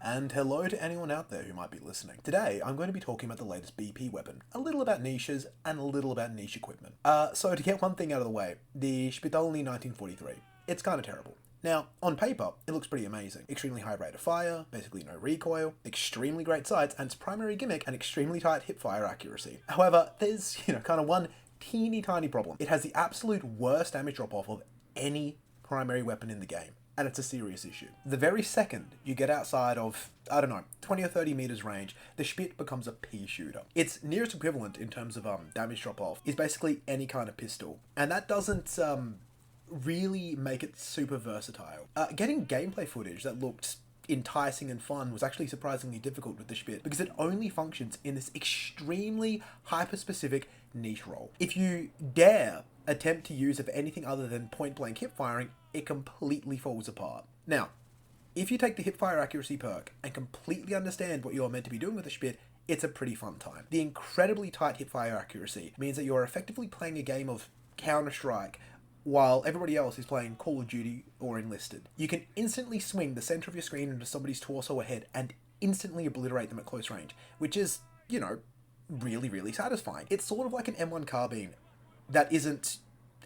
and hello to anyone out there who might be listening. Today, I'm going to be talking about the latest BP weapon, a little about niches, and a little about niche equipment. So to get one thing out of the way, the Shpitalniy 1943. It's kind of terrible. Now, on paper, it looks pretty amazing. Extremely high rate of fire, basically no recoil, extremely great sights, and its primary gimmick, an extremely tight hipfire accuracy. However, there's, kind of one teeny tiny problem. It has the absolute worst damage drop-off of any primary weapon in the game. And it's a serious issue. The very second you get outside of, 20 or 30 meters range, the Spit becomes a pea shooter. Its nearest equivalent in terms of damage drop-off is basically any kind of pistol. And that doesn't really make it super versatile. Getting gameplay footage that looked enticing and fun was actually surprisingly difficult with the Spit because it only functions in this extremely hyper-specific niche role. If you dare attempt to use it for anything other than point-blank hip firing, it completely falls apart. Now, if you take the hipfire accuracy perk and completely understand what you're meant to be doing with the Spit, it's a pretty fun time. The incredibly tight hipfire accuracy means that you're effectively playing a game of Counter-Strike while everybody else is playing Call of Duty or Enlisted. You can instantly swing the center of your screen into somebody's torso or head and instantly obliterate them at close range, which is, really, really satisfying. It's sort of like an M1 carbine that isn't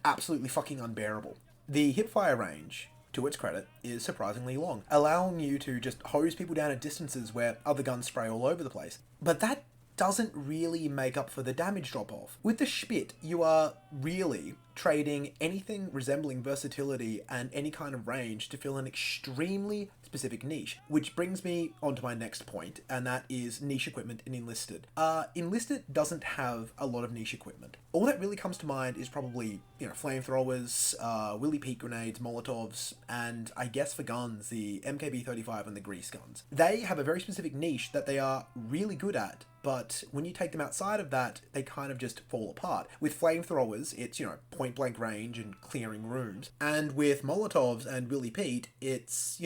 absolutely fucking unbearable. The hipfire range, to its credit, is surprisingly long, allowing you to just hose people down at distances where other guns spray all over the place. But that doesn't really make up for the damage drop-off. With the Spit, you are really trading anything resembling versatility and any kind of range to fill an extremely specific niche, which brings me on to my next point, and that is niche equipment in Enlisted. Enlisted doesn't have a lot of niche equipment. All that really comes to mind is probably, flamethrowers, Willy Pete grenades, Molotovs, and I guess for guns, the MKB-35 and the grease guns. They have a very specific niche that they are really good at, but when you take them outside of that, they kind of just fall apart. With flamethrowers, it's, point blank range and clearing rooms. And with Molotovs and Willy Pete, it's,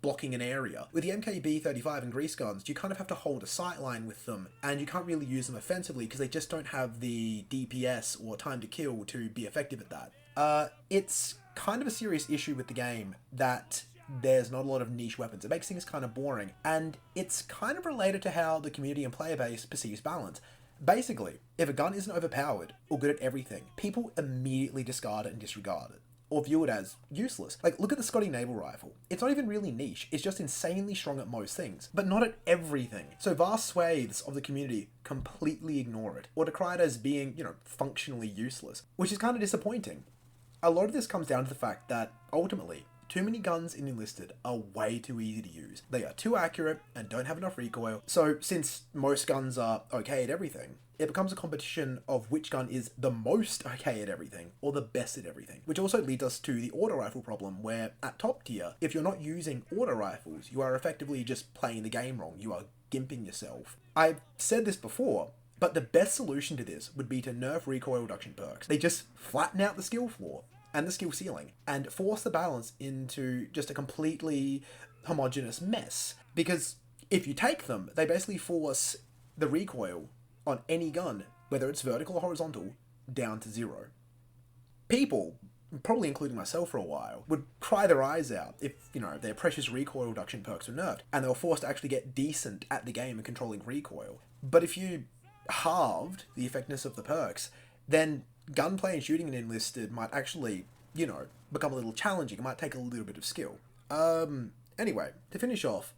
blocking an area. With the MKB-35 and grease guns, you kind of have to hold a sight line with them, and you can't really use them offensively because they just don't have the DPS or time to kill to be effective at that. It's kind of a serious issue with the game that there's not a lot of niche weapons. It makes things kind of boring, and it's kind of related to how the community and player base perceives balance. Basically, if a gun isn't overpowered or good at everything, people immediately discard it and disregard it, or view it as useless. Like, look at the Scotty Naval Rifle. It's not even really niche, it's just insanely strong at most things, but not at everything. So vast swathes of the community completely ignore it, or decry it as being, functionally useless, which is kind of disappointing. A lot of this comes down to the fact that, ultimately, too many guns in Enlisted are way too easy to use. They are too accurate and don't have enough recoil. So since most guns are okay at everything, it becomes a competition of which gun is the most okay at everything or the best at everything. Which also leads us to the auto rifle problem, where at top tier, if you're not using auto rifles, you are effectively just playing the game wrong. You are gimping yourself. I've said this before, but the best solution to this would be to nerf recoil reduction perks. They just flatten out the skill floor and the skill ceiling, and force the balance into just a completely homogeneous mess. Because if you take them, they basically force the recoil on any gun, whether it's vertical or horizontal, down to zero. People, probably including myself for a while, would cry their eyes out if, their precious recoil reduction perks were nerfed, and they were forced to actually get decent at the game and controlling recoil. But if you halved the effectiveness of the perks, then gunplay and shooting in Enlisted might actually, become a little challenging. It might take a little bit of skill. Anyway, to finish off,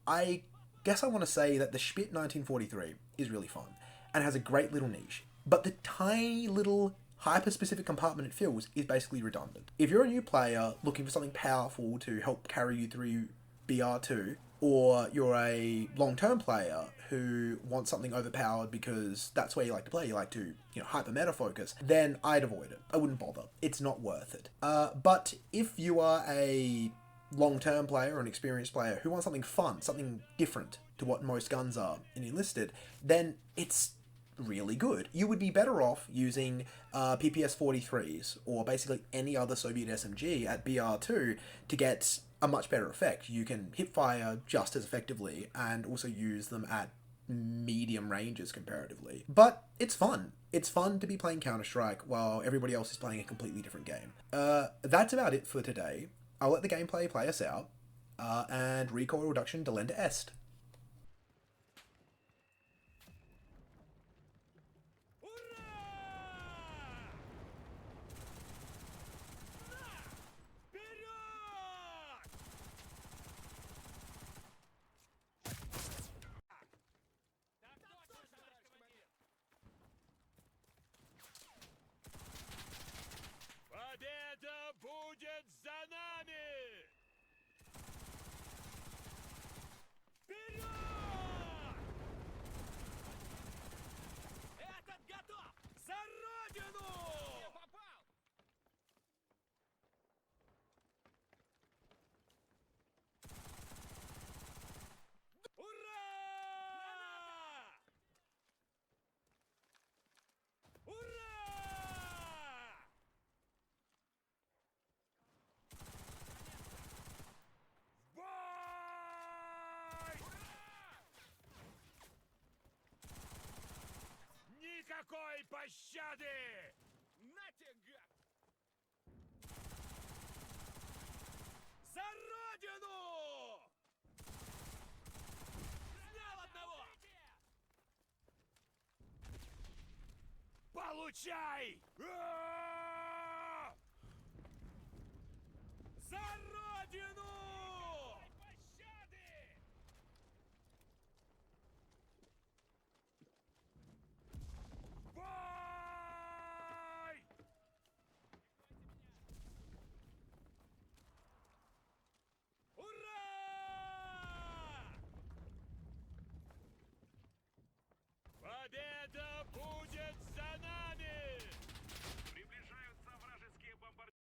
I guess I want to say that the Spit 1943 is really fun and has a great little niche, but the tiny little hyper-specific compartment it fills is basically redundant. If you're a new player looking for something powerful to help carry you through BR2, or you're a long-term player who wants something overpowered because that's where you like to play, you like to, hyper-meta focus, then I'd avoid it. I wouldn't bother. It's not worth it. But if you are a long-term player or an experienced player who wants something fun, something different to what most guns are in Enlisted, then it's really good. You would be better off using PPS 43s or basically any other Soviet SMG at BR2 to get a much better effect. You can hip fire just as effectively and also use them at medium ranges comparatively. But it's fun. It's fun to be playing Counter-Strike while everybody else is playing a completely different game. That's about it for today. I'll let the gameplay play us out. and recoil reduction delenda est. Победа будет за нами! Вперед! Этот готов! За родину! Я попал! Ура! Ура! Никакой пощады! Нате, гад! За родину! Снял одного! Получай!